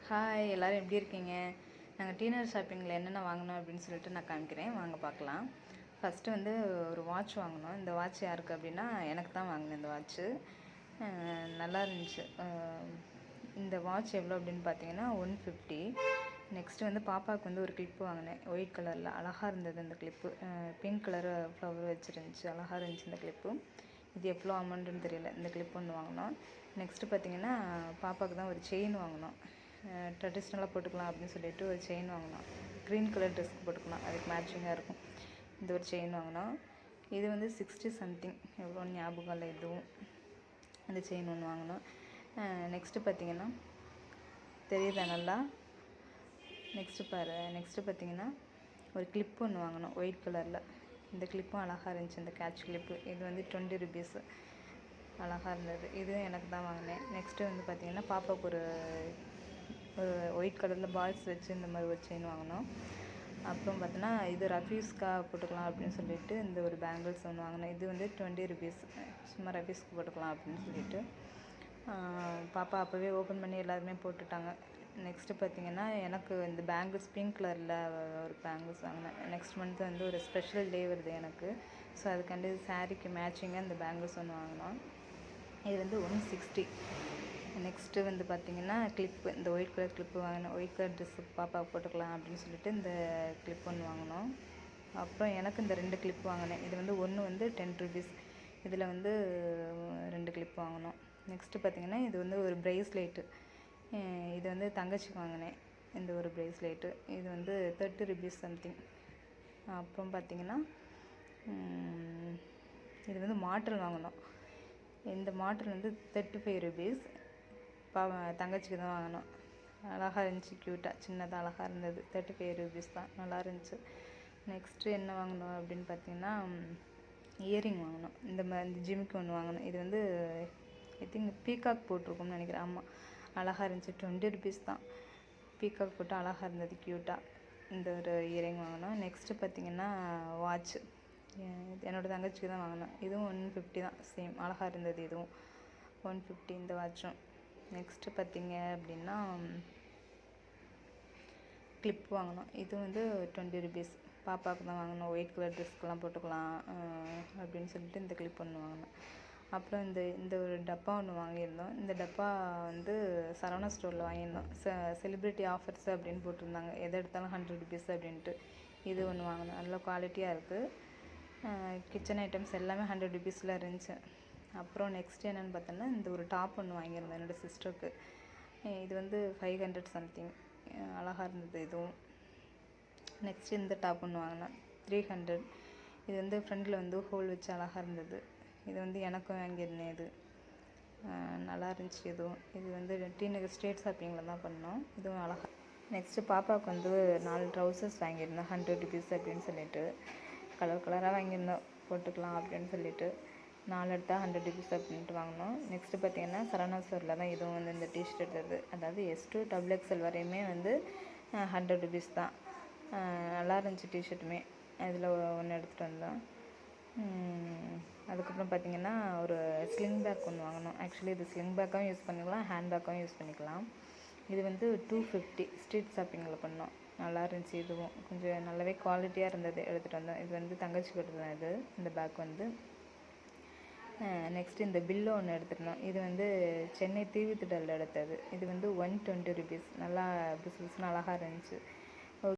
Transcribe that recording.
Hi எல்லோரும் எப்படி இருக்கீங்க? நாங்கள் டீனர் ஷாப்பிங்கில் என்னென்ன வாங்கினோம் அப்படின்னு சொல்லிட்டு நான் காமிக்கிறேன், வாங்க பார்க்கலாம். ஃபஸ்ட்டு வந்து ஒரு வாட்ச் வாங்கினோம். இந்த வாட்ச் யாருக்கு அப்படின்னா எனக்கு தான் வாங்கினேன். இந்த வாட்ச்சு நல்லா இருந்துச்சு. இந்த வாட்ச் எவ்வளோ அப்படின்னு பார்த்தீங்கன்னா 150. நெக்ஸ்ட்டு வந்து பாப்பாவுக்கு வந்து ஒரு கிளிப்பு வாங்கினேன், ஒயிட் கலரில் அழகாக இருந்தது. அந்த கிளிப்பு பிங்க் கலரு ஃப்ளவர் வச்சுருந்துச்சு, அழகாக இருந்துச்சு இந்த கிளிப்பு. இது எவ்வளோ அமௌண்ட்டுன்னு தெரியல. இந்த கிளிப் ஒன்று வாங்கினோம். நெக்ஸ்ட்டு பார்த்திங்கன்னா பாப்பாவுக்கு தான் ஒரு செயின் வாங்கினோம். ட்ரெடிஷ்னலாக போட்டுக்கலாம் அப்படின்னு சொல்லிட்டு ஒரு செயின் வாங்கினோம். க்ரீன் கலர் ட்ரெஸ்க்கு போட்டுக்கலாம், அதுக்கு மேட்சிங்காக இருக்கும். இந்த ஒரு செயின் வாங்கினோம். இது வந்து 60 சம்திங், எவ்வளோன்னு ஞாபகம் இல்லை இதுவும். அந்த செயின் ஒன்று வாங்கினோம். நெக்ஸ்ட்டு பார்த்திங்கன்னா தெரியுதா நல்லா? நெக்ஸ்ட்டு பார்த்திங்கன்னா ஒரு கிளிப்பு ஒன்று வாங்கினோம் ஒயிட் கலரில். இந்த கிளிப்பும் அழகாக இருந்துச்சு, இந்த கேட்ச் கிளிப்பு. இது வந்து 20 ருபீஸு, அழகாக இருந்தது. இதுவும் எனக்கு தான் வாங்கினேன். நெக்ஸ்ட்டு வந்து பார்த்திங்கன்னா பாப்பாவுக்கு ஒரு ஒயிட் கலரில் பால்ஸ் வச்சு இந்த மாதிரி ஒரு செயின் வாங்கினோம். அப்புறம் பார்த்தோன்னா இது ரஃபீஸ்க்காக போட்டுக்கலாம் அப்படின்னு சொல்லிட்டு இந்த ஒரு பேங்கிள்ஸ் ஒன்று வாங்கினேன். இது வந்து 20 ருபீஸ், சும்மா ரஃபீஸ்க்கு போட்டுக்கலாம் அப்படின்னு சொல்லிட்டு பாப்பா அப்போவே ஓப்பன் பண்ணி எல்லாருமே போட்டுட்டாங்க. நெக்ஸ்ட்டு பார்த்திங்கன்னா எனக்கு இந்த பேங்கிள்ஸ் பிங்க் கலரில் ஒரு பேங்கிள்ஸ் வாங்கினேன். நெக்ஸ்ட் மந்த் வந்து ஒரு ஸ்பெஷல் டே வருது எனக்கு. ஸோ அதுக்காண்டி சாரீக்கு மேட்சிங்காக இந்த பேங்கிள்ஸ் ஒன்று வாங்கினோம். இது வந்து 160. நெக்ஸ்ட்டு வந்து பார்த்திங்கன்னா கிளிப்பு, இந்த ஒயிட் கலர் கிளிப்பு வாங்கினோம். ஒயிட் கலர் ட்ரெஸ்ஸு பாப்பாவுக்கு போட்டுக்கலாம் அப்படின்னு சொல்லிட்டு இந்த கிளிப் ஒன்று வாங்கினோம். அப்புறம் எனக்கு இந்த 2 கிளிப் வாங்கினேன். இது வந்து ஒன்று வந்து 10 ருபீஸ். இதில் வந்து 2 கிளிப் வாங்கினோம். நெக்ஸ்ட்டு பார்த்திங்கன்னா இது வந்து ஒரு ப்ரேஸ்லெட்டு. இது வந்து தங்கச்சிக்கு வாங்கினேன், இந்த ஒரு ப்ரேஸ்லெட்டு. இது வந்து 30 ருபீஸ் சம்திங். அப்புறம் பார்த்திங்கன்னா இது வந்து மாட்டல் வாங்கினோம். இந்த மாட்டல் வந்து 35 ருபீஸ். தங்கச்சிக்கு தான் வாங்கினோம். அழகாக இருந்துச்சு, க்யூட்டாக சின்னதாக அழகாக இருந்தது. 35 ருபீஸ் தான், நல்லா இருந்துச்சு. நெக்ஸ்ட்டு என்ன வாங்கினோம் அப்படின்னு பார்த்திங்கன்னா இயரிங் வாங்கினோம். இந்த ஜிம்முக்கு ஒன்று வாங்கினோம். இது வந்து ஐ திங்க் பீகாக் போட்டிருக்கோம்னு நினைக்கிறேன். ஆமாம், அழகாக இருந்துச்சு. 20 ருபீஸ் தான். பீகாக் போட்டு அழகாக இருந்தது, க்யூட்டாக. இந்த ஒரு இயரிங் வாங்கினோம். நெக்ஸ்ட்டு பார்த்திங்கன்னா வாட்ச்சு என்னோடய தங்கச்சிக்கு தான் வாங்கினோம். இதுவும் 150 தான், சேம், அழகாக இருந்தது. இதுவும் 150 இந்த வாட்சும். நெக்ஸ்ட்டு பார்த்திங்க அப்படின்னா கிளிப் வாங்கினோம். இது வந்து 20 ருபீஸ். பாப்பாவுக்கு தான் வாங்கினோம், ஒயிட் கலர் ட்ரெஸ்க்கெலாம் போட்டுக்கலாம் அப்படின்னு சொல்லிட்டு இந்த கிளிப் ஒன்று வாங்கினோம். அப்புறம் இந்த ஒரு டப்பா ஒன்று வாங்கியிருந்தோம். இந்த டப்பா வந்து சரவணா ஸ்டோரில் வாங்கியிருந்தோம். செலிப்ரிட்டி ஆஃபர்ஸ் அப்படின்னு போட்டிருந்தாங்க, எதை எடுத்தாலும் 100 ருபீஸ் அப்படின்ட்டு. இது ஒன்று வாங்கினோம், நல்ல குவாலிட்டியாக இருக்குது. கிச்சன் ஐட்டம்ஸ் எல்லாமே 100 ருபீஸில் இருந்துச்சு. அப்புறம் நெக்ஸ்ட் என்னென்னு பார்த்தோன்னா இந்த ஒரு டாப் ஒன்று வாங்கியிருந்தேன் என்னோடய சிஸ்டருக்கு. இது வந்து 500 சம்திங், அழகாக இருந்தது இதுவும். நெக்ஸ்ட்டு இந்த டாப் ஒன்று வாங்கினேன், 300. இது வந்து ஃப்ரண்டில் வந்து ஹோல் வச்சு அழகாக இருந்தது. இது வந்து எனக்கும் வாங்கியிருந்தேன். இது நல்லா இருந்துச்சு இதுவும். இது வந்து டீநகர் ஸ்ட்ரீட் ஷாப்பிங்கில் தான் பண்ணோம். இதுவும் அழகாக. நெக்ஸ்ட்டு பாப்பாவுக்கு வந்து 4 ட்ரௌசர்ஸ் வாங்கியிருந்தேன், 100 ருபீஸ் அப்படின்னு சொல்லிட்டு. கலர் கலராக வாங்கியிருந்தோம், போட்டுக்கலாம் அப்படின்னு சொல்லிட்டு. 4 எடுத்தால் 100 ருபீஸ் அப்படின்ட்டு வாங்கினோம். நெக்ஸ்ட்டு பார்த்திங்கன்னா சரவணா ஸ்டோரில் தான் இதுவும் வந்து இந்த டிஷர்ட் எடுத்தது. அதாவது S2 XXL வரையுமே வந்து 100 ருபீஸ் தான். நல்லா இருந்துச்சு டிஷர்ட்டுமே. அதில் ஒன்று எடுத்துகிட்டு வந்தோம். அதுக்கப்புறம் பார்த்திங்கன்னா ஒரு ஸ்லிங் பேக் ஒன்று வாங்கினோம். ஆக்சுவலி இது ஸ்லிங் பேக்காகவும் யூஸ் பண்ணிக்கலாம், ஹேண்ட் பேக்காகவும் யூஸ் பண்ணிக்கலாம். இது வந்து 250 ஸ்ட்ரீட் ஷாப்பிங்கில் பண்ணோம். நல்லா இருந்துச்சு. இதுவும் கொஞ்சம் நல்லாவே குவாலிட்டியாக இருந்தது, எடுத்துகிட்டு வந்தோம். இது வந்து தங்கச்சிக்கு எடுத்தோம். இது இந்த பேக் வந்து. நெக்ஸ்ட்டு இந்த பில்லோ ஒன்று எடுத்துருந்தோம். இது வந்து சென்னை தீவுத்திடலில் எடுத்தது. இது வந்து 120 ருபீஸ். நல்லா பிசுபிசுன்னு அழகாக இருந்துச்சு.